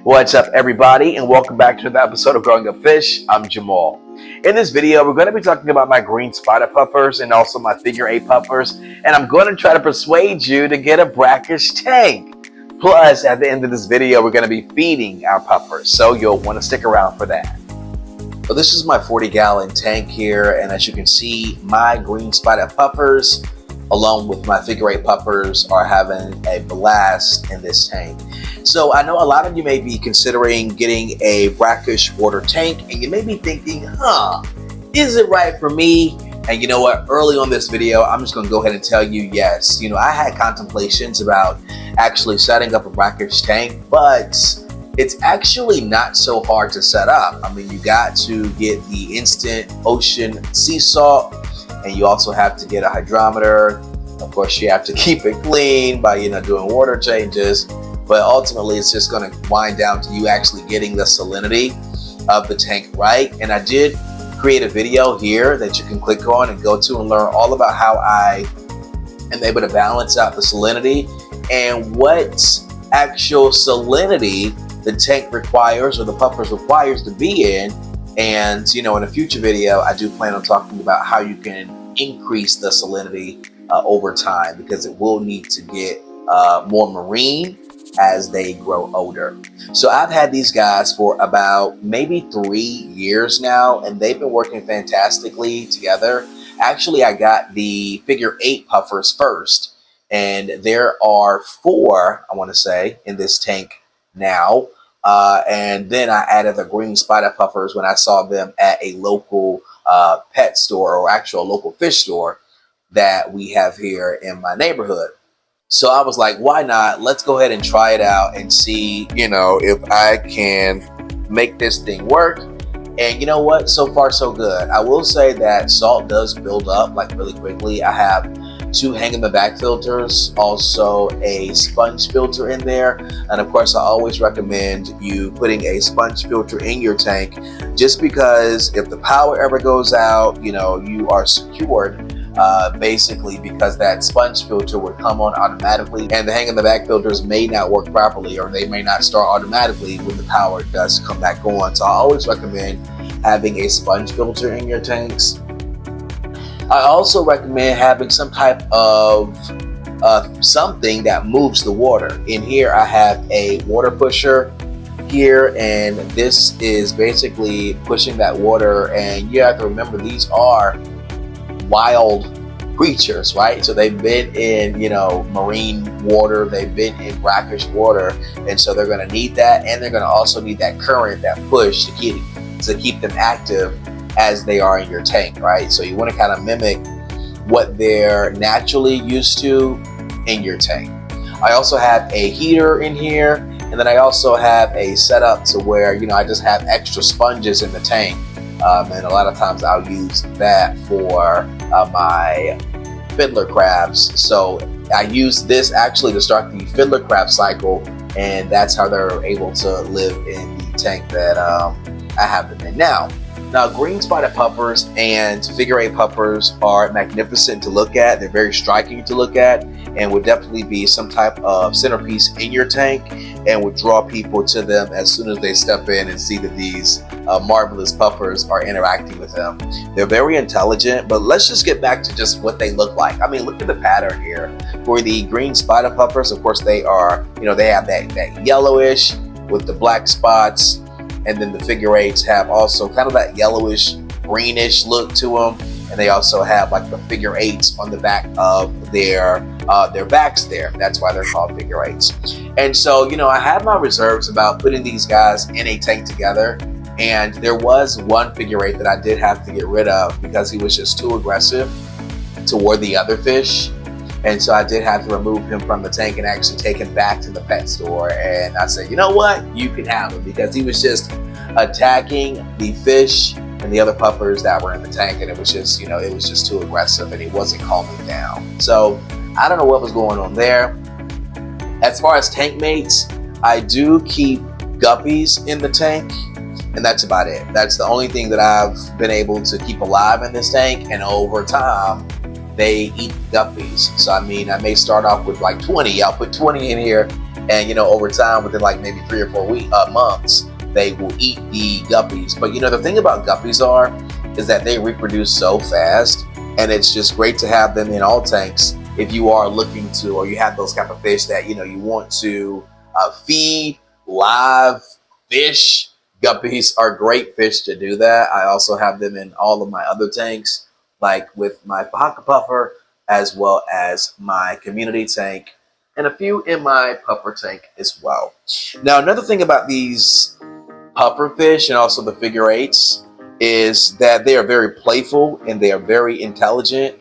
What's up, everybody, and welcome back to another episode of Growing Up Fish. I'm Jamal. In this video, we're going to be talking about my green spider puffers and also my figure 8 puffers, and I'm going to try to persuade you to get a brackish tank. Plus, at the end of this video, we're going to be feeding our puffers, so you'll want to stick around for that. So this is my 40-gallon tank here, and as you can see, my green spider puffers along with my figure 8 puffers are having a blast in this tank. So I know a lot of you may be considering getting a brackish water tank, and you may be thinking, is it right for me? And you know what, early on this video, I'm just gonna go ahead and tell you yes. You know, I had contemplations about actually setting up a brackish tank, but it's actually not so hard to set up. I mean, you got to get the instant ocean sea salt, and you also have to get a hydrometer. Of course, you have to keep it clean by, doing water changes. But ultimately, it's just going to wind down to you actually getting the salinity of the tank right. And I did create a video here that you can click on and go to and learn all about how I am able to balance out the salinity and what actual salinity the tank requires or the puffers requires to be in. And, in a future video, I do plan on talking about how you can increase the salinity over time, because it will need to get more marine as they grow older. So I've had these guys for about maybe 3 years now, and they've been working fantastically together. Actually, I got the figure 8 puffers first, and there are 4, I want to say, in this tank now. And then I added the green spider puffers when I saw them at a local pet store, or actual local fish store that we have here in my neighborhood. So I was like, why not? Let's go ahead and try it out and see, if I can make this thing work. And you know what? So far, so good. I will say that salt does build up like really quickly. I have 2 hang-in-the-back filters, also a sponge filter in there. And of course, I always recommend you putting a sponge filter in your tank, just because if the power ever goes out, you are secured. Basically, because that sponge filter would come on automatically, and the hang-in-the-back filters may not work properly, or they may not start automatically when the power does come back on. So I always recommend having a sponge filter in your tanks. I also recommend having some type of something that moves the water. In here, I have a water pusher here, and this is basically pushing that water. And you have to remember, these are wild creatures, right? So they've been in, marine water, they've been in brackish water, and so they're going to need that, and they're going to also need that current, that push to keep them active as they are in your tank, right? So you want to kind of mimic what they're naturally used to in your tank. I also have a heater in here, and then I also have a setup to where, I just have extra sponges in the tank. And a lot of times I'll use that for my fiddler crabs. So I use this actually to start the fiddler crab cycle, and that's how they're able to live in the tank that I have them in now. Now, green spider puffers and figure 8 puffers are magnificent to look at. They're very striking to look at, and would definitely be some type of centerpiece in your tank, and would draw people to them as soon as they step in and see that these marvelous puffers are interacting with them. They're very intelligent, but let's just get back to just what they look like. I mean, look at the pattern here. For the green spider puffers, of course, they are, they have that yellowish with the black spots. And then the figure 8s have also kind of that yellowish, greenish look to them. And they also have like the figure 8s on the back of their backs there. That's why they're called figure 8s. And so, I had my reserves about putting these guys in a tank together. And there was one figure 8 that I did have to get rid of because he was just too aggressive toward the other fish. And so I did have to remove him from the tank and actually take him back to the pet store. And I said, you know what? You can have him, because he was just attacking the fish and the other puffers that were in the tank. And it was just, it was just too aggressive, and he wasn't calming down. So I don't know what was going on there. As far as tank mates, I do keep guppies in the tank, and that's about it. That's the only thing that I've been able to keep alive in this tank. And over time, they eat guppies. So I mean, I may start off with like 20. I'll put 20 in here, and you know, over time, within like maybe 3 or 4 months, they will eat the guppies. But you know, the thing about guppies is that they reproduce so fast, and it's just great to have them in all tanks if you are looking to, or you have those type of fish that you know you want to feed live fish. Guppies are great fish to do that. I also have them in all of my other tanks, like with my Bahaka puffer, as well as my community tank, and a few in my puffer tank as well. Now, another thing about these puffer fish and also the figure eights is that they are very playful and they are very intelligent.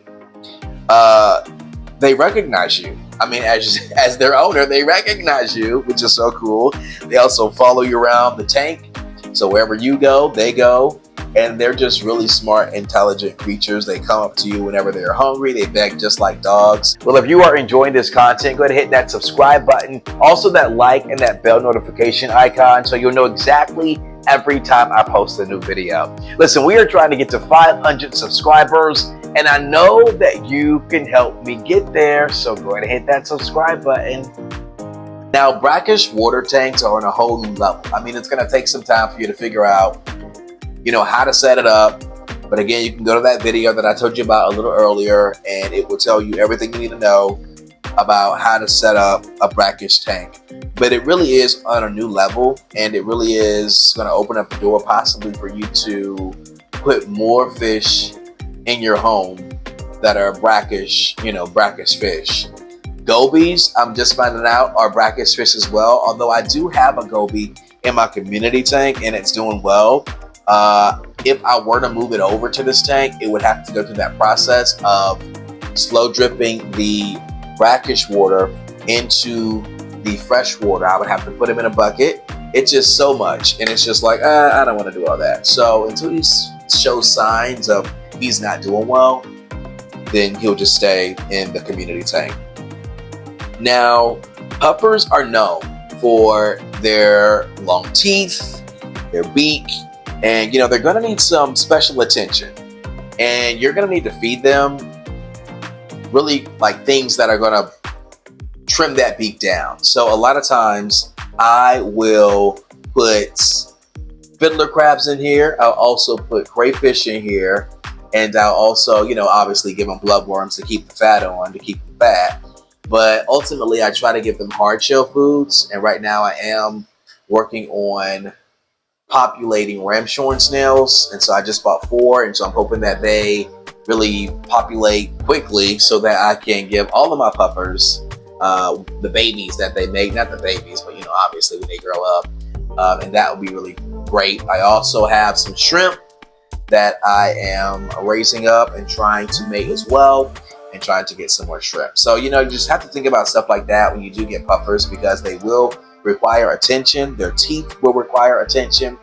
They recognize you. I mean, as their owner, they recognize you, which is so cool. They also follow you around the tank. So wherever you go, they go. And they're just really smart, intelligent creatures. They come up to you whenever they're hungry. They beg just like dogs. Well, if you are enjoying this content, go ahead and hit that subscribe button. Also that like and that bell notification icon so you'll know exactly every time I post a new video. Listen, we are trying to get to 500 subscribers, and I know that you can help me get there. So go ahead and hit that subscribe button. Now, brackish water tanks are on a whole new level. I mean, it's going to take some time for you to figure out, you know, how to set it up. But again, you can go to that video that I told you about a little earlier, and it will tell you everything you need to know about how to set up a brackish tank. But it really is on a new level, and it really is going to open up the door possibly for you to put more fish in your home that are brackish, you know, brackish fish. Gobies, I'm just finding out, are brackish fish as well. Although I do have a goby in my community tank and it's doing well. If I were to move it over to this tank, it would have to go through that process of slow dripping the brackish water into the fresh water. I would have to put him in a bucket. It's just so much, and it's just like, I don't want to do all that. So until he shows signs of he's not doing well, then he'll just stay in the community tank. Now, puffers are known for their long teeth, their beak, and you know, they're going to need some special attention. And you're going to need to feed them really like things that are going to trim that beak down. So a lot of times I will put fiddler crabs in here. I'll also put crayfish in here. And I'll also, you know, obviously give them bloodworms to keep the fat on, to keep them fat. But ultimately, I try to give them hard shell foods. And right now I am working on populating ramshorn snails. And so I just bought 4. And so I'm hoping that they really populate quickly so that I can give all of my puffers the babies that they make. Not the babies, but, you know, obviously when they grow up. And that would be really great. I also have some shrimp that I am raising up and trying to make as well, and trying to get some more shrimp. So, you know, you just have to think about stuff like that when you do get puffers, because they will require attention. Their teeth will require attention,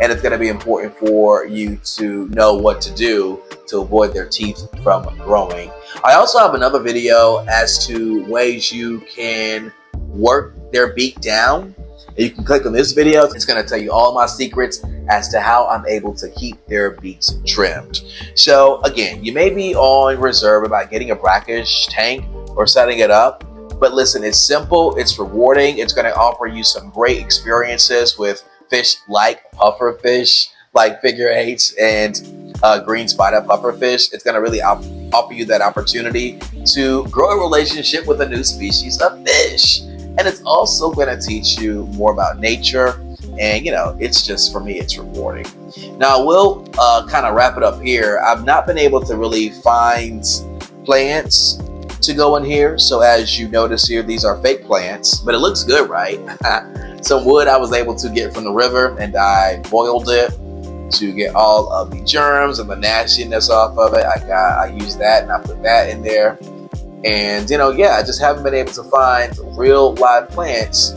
and it's going to be important for you to know what to do to avoid their teeth from growing. I also have another video as to ways you can work their beak down. And you can click on this video. It's going to tell you all my secrets as to how I'm able to keep their beaks trimmed. So again, you may be on reserve about getting a brackish tank or setting it up, but listen, it's simple, it's rewarding, it's going to offer you some great experiences with fish like puffer fish, like figure eights and green spider puffer fish. It's going to really offer you that opportunity to grow a relationship with a new species of fish. And it's also going to teach you more about nature. And, you know, it's just, for me, it's rewarding. Now, we'll kind of wrap it up here. I've not been able to really find plants to go in here. So as you notice here, these are fake plants, but it looks good, right? Some wood I was able to get from the river, and I boiled it to get all of the germs and the nastiness off of it. I used that and I put that in there. And, you know, yeah, I just haven't been able to find real live plants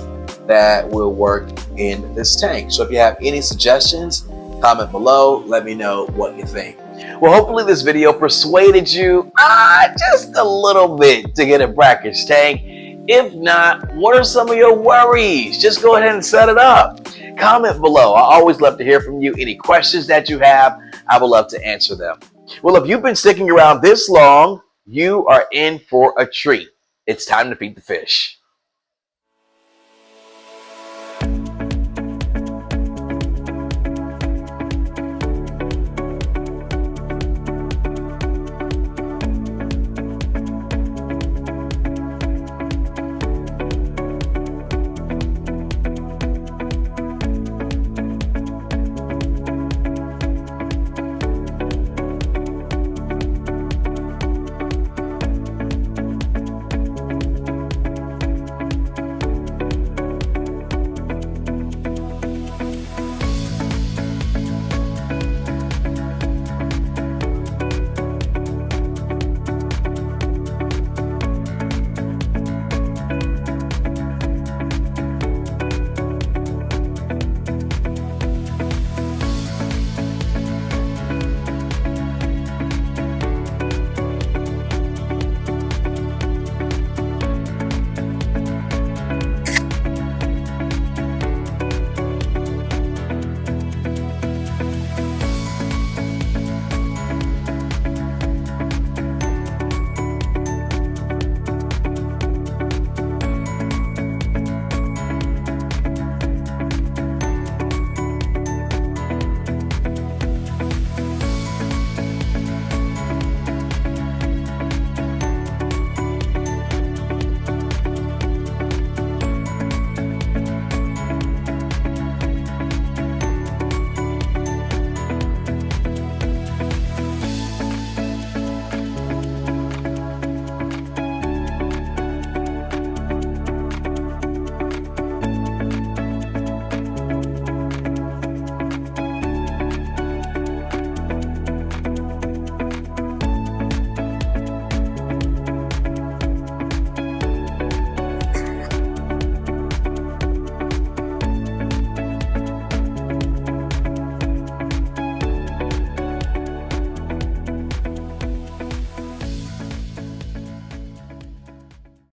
that will work in this tank. So if you have any suggestions, comment below. Let me know what you think. Well, hopefully this video persuaded you just a little bit to get a brackish tank. If not, what are some of your worries? Just go ahead and set it up. Comment below. I always love to hear from you. Any questions that you have, I would love to answer them. Well, if you've been sticking around this long, you are in for a treat. It's time to feed the fish.